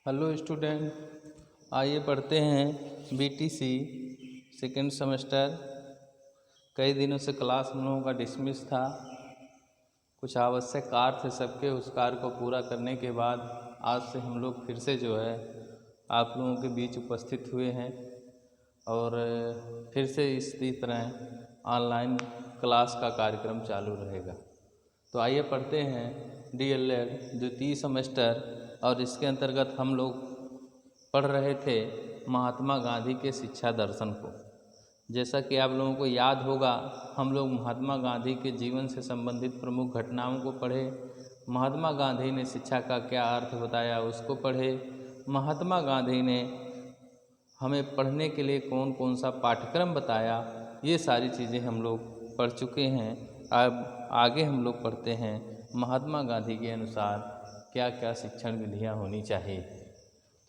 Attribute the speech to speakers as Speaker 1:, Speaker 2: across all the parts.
Speaker 1: Hello student, आइए पढ़ते हैं बीटीसी सेकेंड सेमेस्टर। कई दिनों से क्लास हम लोगों का डिसमिस था। कुछ आवश्यक कार्य थे सबके, उस कार्य को पूरा करने के बाद आज से हम लोग फिर से आप लोगों के बीच उपस्थित हुए हैं और फिर से इसी तरह ऑनलाइन क्लास का कार्यक्रम चालू रहेगा। तो आइए पढ़ते हैं डीएलएड द्वितीय सेमेस्टर, और इसके अंतर्गत हम लोग पढ़ रहे थे महात्मा गांधी के शिक्षा दर्शन को। जैसा कि आप लोगों को याद होगा, हम लोग महात्मा गांधी के जीवन से संबंधित प्रमुख घटनाओं को पढ़े, महात्मा गांधी ने शिक्षा का क्या अर्थ बताया उसको पढ़े, महात्मा गांधी ने हमें पढ़ने के लिए कौन कौन सा पाठ्यक्रम बताया, ये सारी चीज़ें हम लोग पढ़ चुके हैं। अब आगे हम लोग पढ़ते हैं महात्मा गांधी के अनुसार क्या क्या शिक्षण विधियाँ होनी चाहिए।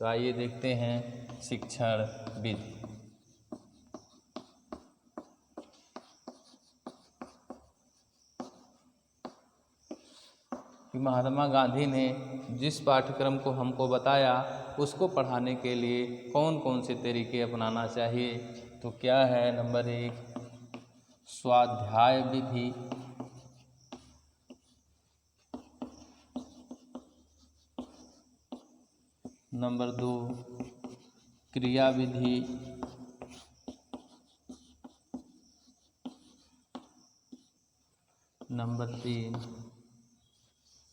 Speaker 1: तो आइए देखते हैं शिक्षण विधि। महात्मा गांधी ने जिस पाठ्यक्रम को हमको बताया उसको पढ़ाने के लिए कौन कौन से तरीके अपनाना चाहिए। तो क्या है, नंबर 1 स्वाध्याय विधि, नंबर 2 क्रिया विधि, नंबर 3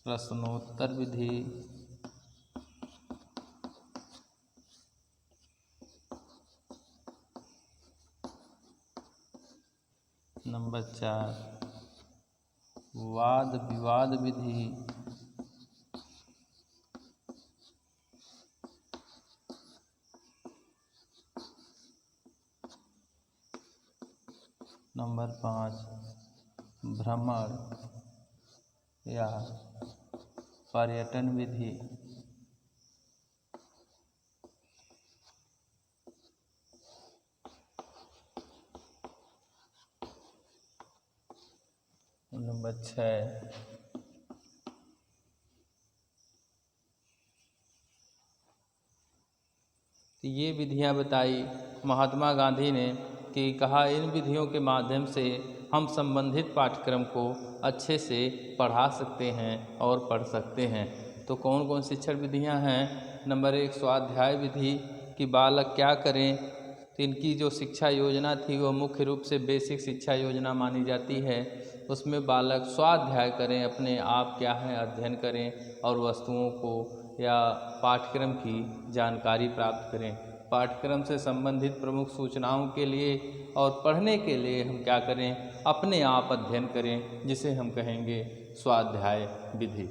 Speaker 1: प्रश्नोत्तर विधि, नंबर 4 वाद विवाद विधि, नंबर 5 भ्रमण या पर्यटन विधि, नंबर 6 ये विधियां बताई महात्मा गांधी ने कि कहा इन विधियों के माध्यम से हम संबंधित पाठ्यक्रम को अच्छे से पढ़ा सकते हैं और पढ़ सकते हैं। तो कौन कौन शिक्षण विधियां हैं? नंबर 1 स्वाध्याय विधि कि बालक क्या करें। तो इनकी जो शिक्षा योजना थी वो मुख्य रूप से बेसिक शिक्षा योजना मानी जाती है। उसमें बालक स्वाध्याय करें, अपने आप क्या है अध्ययन करें और वस्तुओं को या पाठ्यक्रम की जानकारी प्राप्त करें। पाठ्यक्रम से संबंधित प्रमुख सूचनाओं के लिए और पढ़ने के लिए हम क्या करें, अपने आप अध्ययन करें, जिसे हम कहेंगे स्वाध्याय विधि।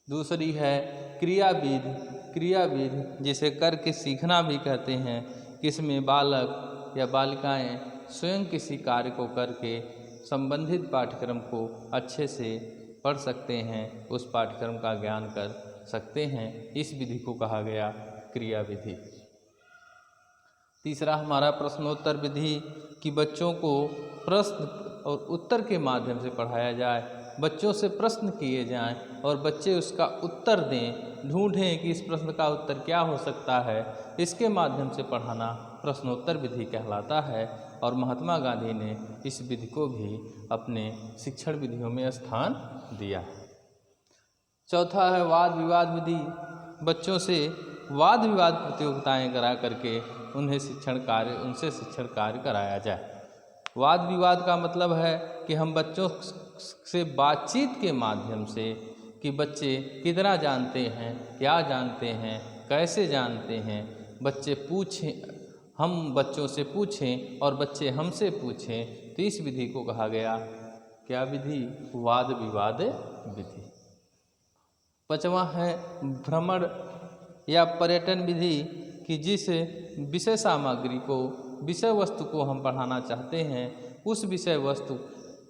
Speaker 1: दूसरी है क्रिया विधि। क्रिया विधि जिसे करके सीखना भी कहते हैं, किसमें बालक या बालिकाएं स्वयं किसी कार्य को करके संबंधित पाठ्यक्रम को अच्छे से पढ़ सकते हैं, उस पाठ्यक्रम का ज्ञान कर सकते हैं। इस विधि को कहा गया क्रिया विधि। तीसरा हमारा प्रश्नोत्तर विधि कि बच्चों को प्रश्न और उत्तर के माध्यम से पढ़ाया जाए। बच्चों से प्रश्न किए जाएं और बच्चे उसका उत्तर दें, ढूंढें कि इस प्रश्न का उत्तर क्या हो सकता है। इसके माध्यम से पढ़ाना प्रश्नोत्तर विधि कहलाता है और महात्मा गांधी ने इस विधि को भी अपने शिक्षण विधियों में स्थान दिया। चौथा है वाद विवाद विधि। बच्चों से वाद विवाद प्रतियोगिताएं करा करके उनसे शिक्षण कार्य कराया जाए। वाद विवाद का मतलब है कि हम बच्चों से बातचीत के माध्यम से कि बच्चे कितना जानते हैं, क्या जानते हैं, कैसे जानते हैं, बच्चे पूछें, हम बच्चों से पूछें और बच्चे हमसे पूछें। तो इस विधि को कहा गया क्या विधि? वाद विवाद विधि। पांचवा है भ्रमण या पर्यटन विधि कि जिस विषय सामग्री को, विषय वस्तु को हम पढ़ाना चाहते हैं, उस विषय वस्तु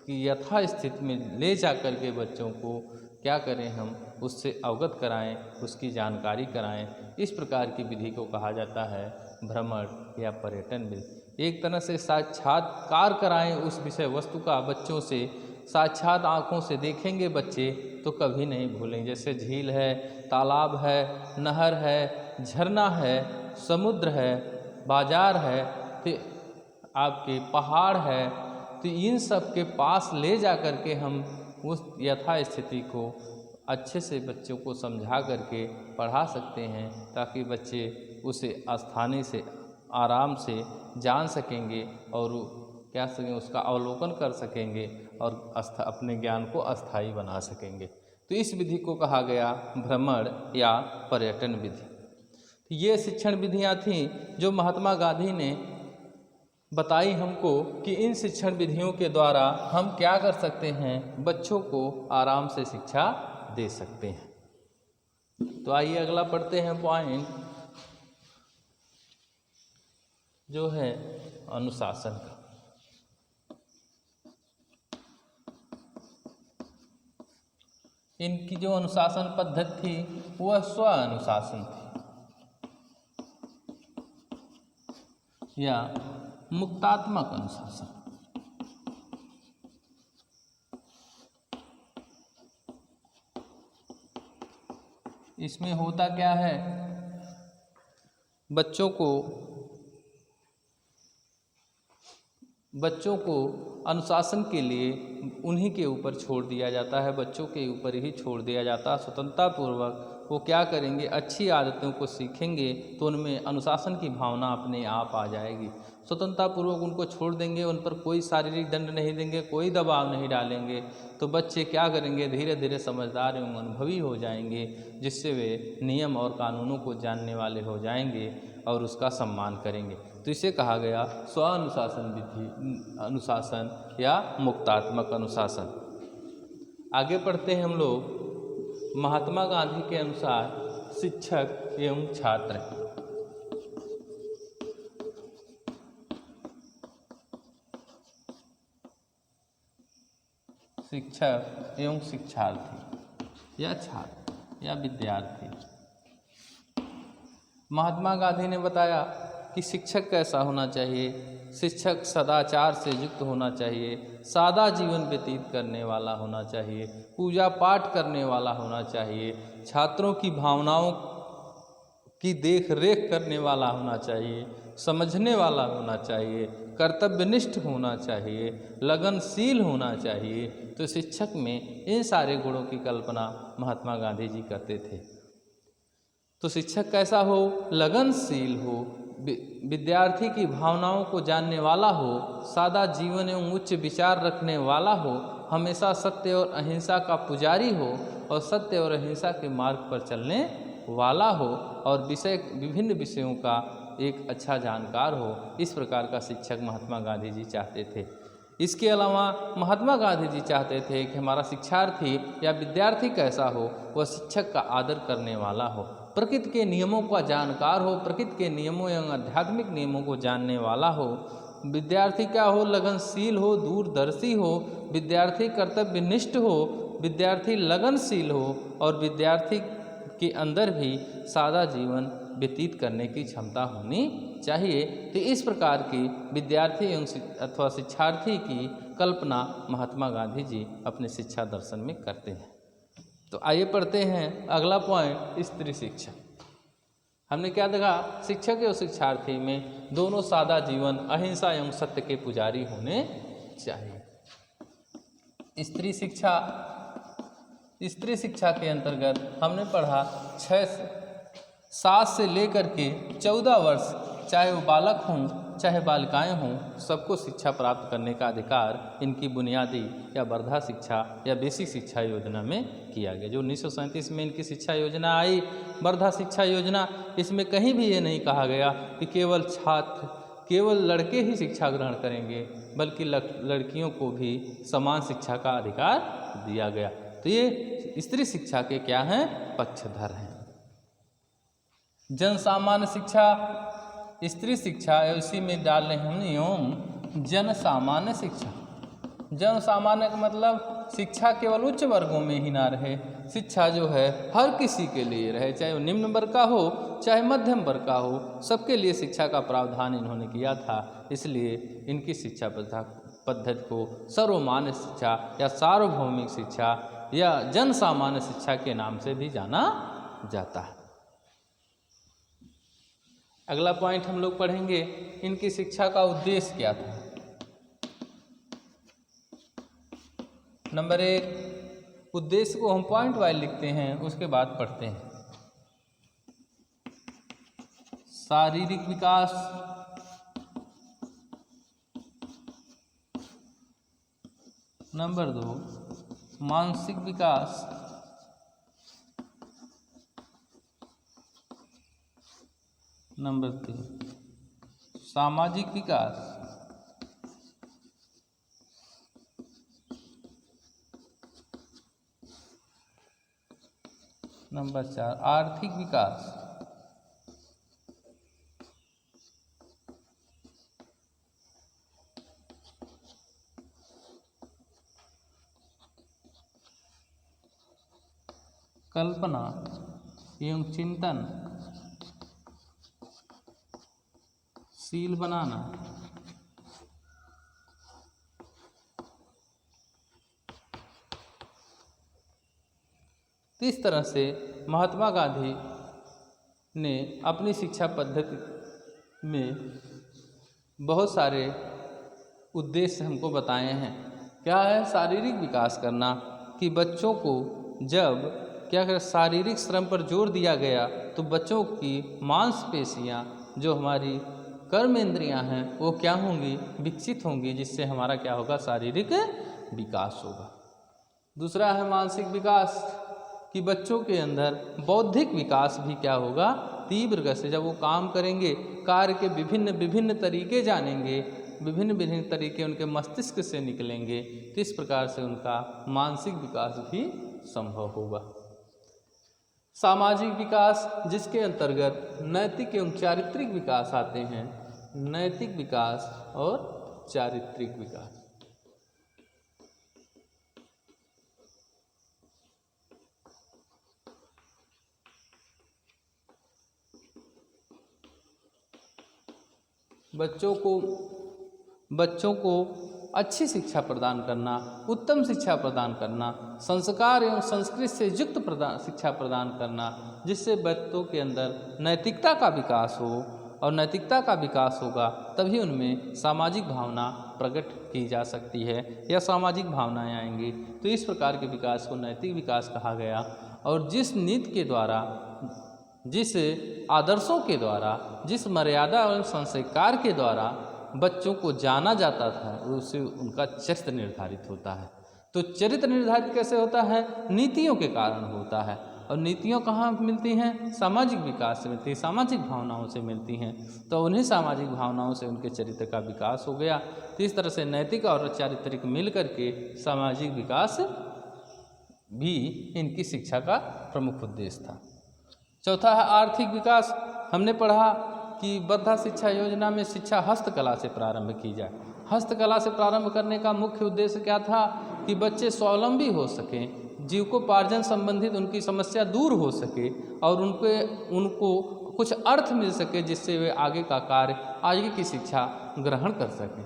Speaker 1: की यथास्थिति में ले जा कर के बच्चों को क्या करें, हम उससे अवगत कराएं, उसकी जानकारी कराएं। इस प्रकार की विधि को कहा जाता है भ्रमण या पर्यटन विधि। एक तरह से साक्षात्कार कराएं उस विषय वस्तु का बच्चों से, साक्षात आँखों से देखेंगे बच्चे तो कभी नहीं भूलेंगे। जैसे झील है, तालाब है, नहर है झरना है, समुद्र है, बाजार है, तो आपके पहाड़ है, तो इन सब के पास ले जा कर के हम उस यथास्थिति को अच्छे से बच्चों को समझा करके पढ़ा सकते हैं, ताकि बच्चे उसे आसानी से आराम से जान सकेंगे और क्या सकें उसका अवलोकन कर सकेंगे और अपने ज्ञान को अस्थायी बना सकेंगे। तो इस विधि को कहा गया भ्रमण या पर्यटन विधि। ये शिक्षण विधियाँ थीं जो महात्मा गांधी ने बताई हमको कि इन शिक्षण विधियों के द्वारा हम क्या कर सकते हैं, बच्चों को आराम से शिक्षा दे सकते हैं। तो आइए अगला पढ़ते हैं पॉइंट, जो है अनुशासन का। इनकी जो अनुशासन पद्धति थी वह स्व अनुशासन थी या मुक्तात्मक अनुशासन। इसमें होता क्या है, बच्चों को अनुशासन के लिए उन्हीं के ऊपर छोड़ दिया जाता है, बच्चों के ऊपर ही छोड़ दिया जाता है। स्वतंत्रतापूर्वक वो क्या करेंगे, अच्छी आदतों को सीखेंगे तो उनमें अनुशासन की भावना अपने आप आ जाएगी। स्वतंत्रतापूर्वक उनको छोड़ देंगे, उन पर कोई शारीरिक दंड नहीं देंगे, कोई दबाव नहीं डालेंगे, तो बच्चे क्या करेंगे, धीरे धीरे समझदार एवं अनुभवी हो जाएंगे, जिससे वे नियम और कानूनों को जानने वाले हो जाएंगे और उसका सम्मान करेंगे। तो इसे कहा गया स्व अनुशासन विधि, अनुशासन या मुक्तात्मक अनुशासन। आगे पढ़ते हैं हम लोग। महात्मा गांधी के अनुसार शिक्षक एवं छात्र, शिक्षक एवं शिक्षार्थी या छात्र या विद्यार्थी। महात्मा गांधी ने बताया कि शिक्षक कैसा होना चाहिए। शिक्षक सदाचार से युक्त होना चाहिए, सादा जीवन व्यतीत करने वाला होना चाहिए, पूजा पाठ करने वाला होना चाहिए, छात्रों की भावनाओं की देख रेख करने वाला होना चाहिए, समझने वाला होना चाहिए, कर्तव्यनिष्ठ होना चाहिए, लगनशील होना चाहिए। तो शिक्षक में इन सारे गुणों की कल्पना महात्मा गांधी जी करते थे। तो शिक्षक कैसा हो, लगनशील हो, विद्यार्थी की भावनाओं को जानने वाला हो, सादा जीवन एवं उच्च विचार रखने वाला हो, हमेशा सत्य और अहिंसा का पुजारी हो और सत्य और अहिंसा के मार्ग पर चलने वाला हो और विभिन्न विषयों का एक अच्छा जानकार हो। इस प्रकार का शिक्षक महात्मा गांधी जी चाहते थे। इसके अलावा महात्मा गांधी जी चाहते थे कि हमारा शिक्षार्थी या विद्यार्थी कैसा हो, वह शिक्षक का आदर करने वाला हो, प्रकृति के नियमों का जानकार हो, प्रकृति के नियमों एवं आध्यात्मिक नियमों को जानने वाला हो। विद्यार्थी क्या हो, लगनशील हो, दूरदर्शी हो, विद्यार्थी कर्तव्यनिष्ठ हो, विद्यार्थी लगनशील हो और विद्यार्थी के अंदर भी सादा जीवन व्यतीत करने की क्षमता होनी चाहिए। तो इस प्रकार की विद्यार्थी एवं अथवा शिक्षार्थी की कल्पना महात्मा गांधी जी अपने शिक्षा दर्शन में करते हैं। तो आइए पढ़ते हैं अगला पॉइंट, स्त्री शिक्षा। हमने क्या देखा, शिक्षक एवं शिक्षार्थी में दोनों सादा जीवन, अहिंसा एवं सत्य के पुजारी होने चाहिए। स्त्री शिक्षा के अंतर्गत हमने पढ़ा 7 से लेकर के 14 वर्ष, चाहे वो बालक हों चाहे बालिकाएं हों, सबको शिक्षा प्राप्त करने का अधिकार इनकी बुनियादी या वर्धा शिक्षा या बेसिक शिक्षा योजना में किया गया। जो 1937 में इनकी शिक्षा योजना आई, वर्धा शिक्षा योजना, इसमें कहीं भी ये नहीं कहा गया कि केवल लड़के ही शिक्षा ग्रहण करेंगे, बल्कि लड़कियों को भी समान शिक्षा का अधिकार दिया गया। तो ये स्त्री शिक्षा के क्या हैं, पक्षधर हैं। जन सामान्य शिक्षा, स्त्री शिक्षा, इसी में डाल रहे हम एवं जन सामान्य शिक्षा। जन सामान्य का मतलब शिक्षा केवल उच्च वर्गों में ही ना रहे, शिक्षा जो है हर किसी के लिए रहे, चाहे वो निम्न वर्ग का हो चाहे मध्यम वर्ग का हो, सबके लिए शिक्षा का प्रावधान इन्होंने किया था। इसलिए इनकी शिक्षा पद्धति को सर्वमान्य शिक्षा या सार्वभौमिक शिक्षा या जन सामान्य शिक्षा के नाम से भी जाना जाता है। अगला पॉइंट हम लोग पढ़ेंगे, इनकी शिक्षा का उद्देश्य क्या था। नंबर 1, उद्देश्य को हम पॉइंट वाइज लिखते हैं, उसके बाद पढ़ते हैं। शारीरिक विकास, नंबर 2 मानसिक विकास, नंबर 3 सामाजिक विकास, नंबर 4 आर्थिक विकास, कल्पना एवं चिंतन शील बनाना। तो इस तरह से महात्मा गांधी ने अपनी शिक्षा पद्धति में बहुत सारे उद्देश्य हमको बताए हैं। क्या है? शारीरिक विकास करना, कि बच्चों को जब क्या कर शारीरिक श्रम पर जोर दिया गया तो बच्चों की मांसपेशियां, जो हमारी कर्म इंद्रियां हैं, वो क्या होंगी? विकसित होंगी, जिससे हमारा क्या होगा? शारीरिक विकास होगा। दूसरा है मानसिक विकास, कि बच्चों के अंदर बौद्धिक विकास भी क्या होगा? तीव्र गति से जब वो काम करेंगे, कार्य के विभिन्न विभिन्न तरीके जानेंगे, विभिन्न विभिन्न तरीके उनके मस्तिष्क से निकलेंगे, तो इस प्रकार से उनका मानसिक विकास भी संभव होगा। सामाजिक विकास, जिसके अंतर्गत नैतिक एवं चारित्रिक विकास आते हैं। नैतिक विकास और चारित्रिक विकास। बच्चों को अच्छी शिक्षा प्रदान करना, उत्तम शिक्षा प्रदान करना, संस्कार एवं संस्कृति से युक्त शिक्षा प्रदान करना, जिससे बच्चों के अंदर नैतिकता का विकास हो, और नैतिकता का विकास होगा तभी उनमें सामाजिक भावना प्रकट की जा सकती है, या सामाजिक भावनाएं आएंगी। तो इस प्रकार के विकास को नैतिक विकास कहा गया। और जिस नीति के द्वारा, जिस आदर्शों के द्वारा, जिस मर्यादा और संस्कार के द्वारा बच्चों को जाना जाता था, उससे उनका चरित्र निर्धारित होता है। तो चरित्र निर्धारित कैसे होता है? नीतियों के कारण होता है। और नीतियों कहाँ मिलती हैं? सामाजिक विकास से मिलती है, सामाजिक भावनाओं से मिलती हैं। तो उन्हीं सामाजिक भावनाओं से उनके चरित्र का विकास हो गया। तो इस तरह से नैतिक और चारित्रिक मिल करके सामाजिक विकास भी इनकी शिक्षा का प्रमुख उद्देश्य था। चौथा है आर्थिक विकास। हमने पढ़ा कि वर्धा शिक्षा योजना में शिक्षा हस्तकला से प्रारंभ की जाए। हस्तकला से प्रारंभ करने का मुख्य उद्देश्य क्या था? कि बच्चे स्वावलंबी हो सकें, जीविकोपार्जन संबंधित उनकी समस्या दूर हो सके, और उनको कुछ अर्थ मिल सके, जिससे वे आगे का कार्य, आगे की शिक्षा ग्रहण कर सकें।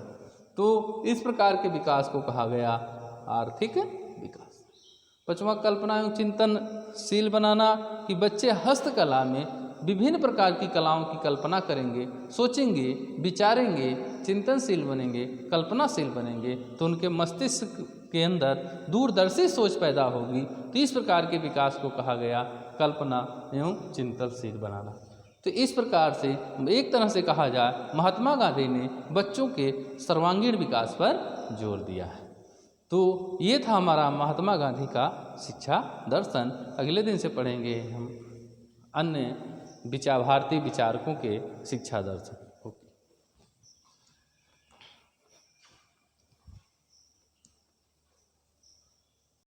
Speaker 1: तो इस प्रकार के विकास को कहा गया आर्थिक विकास। पांचवा कल्पना एवं चिंतनशील बनाना, कि बच्चे हस्तकला में विभिन्न प्रकार की कलाओं की कल्पना करेंगे, सोचेंगे, विचारेंगे, चिंतनशील बनेंगे, कल्पनाशील बनेंगे, तो उनके मस्तिष्क के अंदर दूरदर्शी सोच पैदा होगी। तो इस प्रकार के विकास को कहा गया कल्पना एवं चिंतनशील बनाना। तो इस प्रकार से एक तरह से कहा जाए, महात्मा गांधी ने बच्चों के सर्वांगीण विकास पर जोर दिया है। तो ये था हमारा महात्मा गांधी का शिक्षा दर्शन। अगले दिन से पढ़ेंगे हम अन्य भारतीय विचारकों के शिक्षा दर्शन।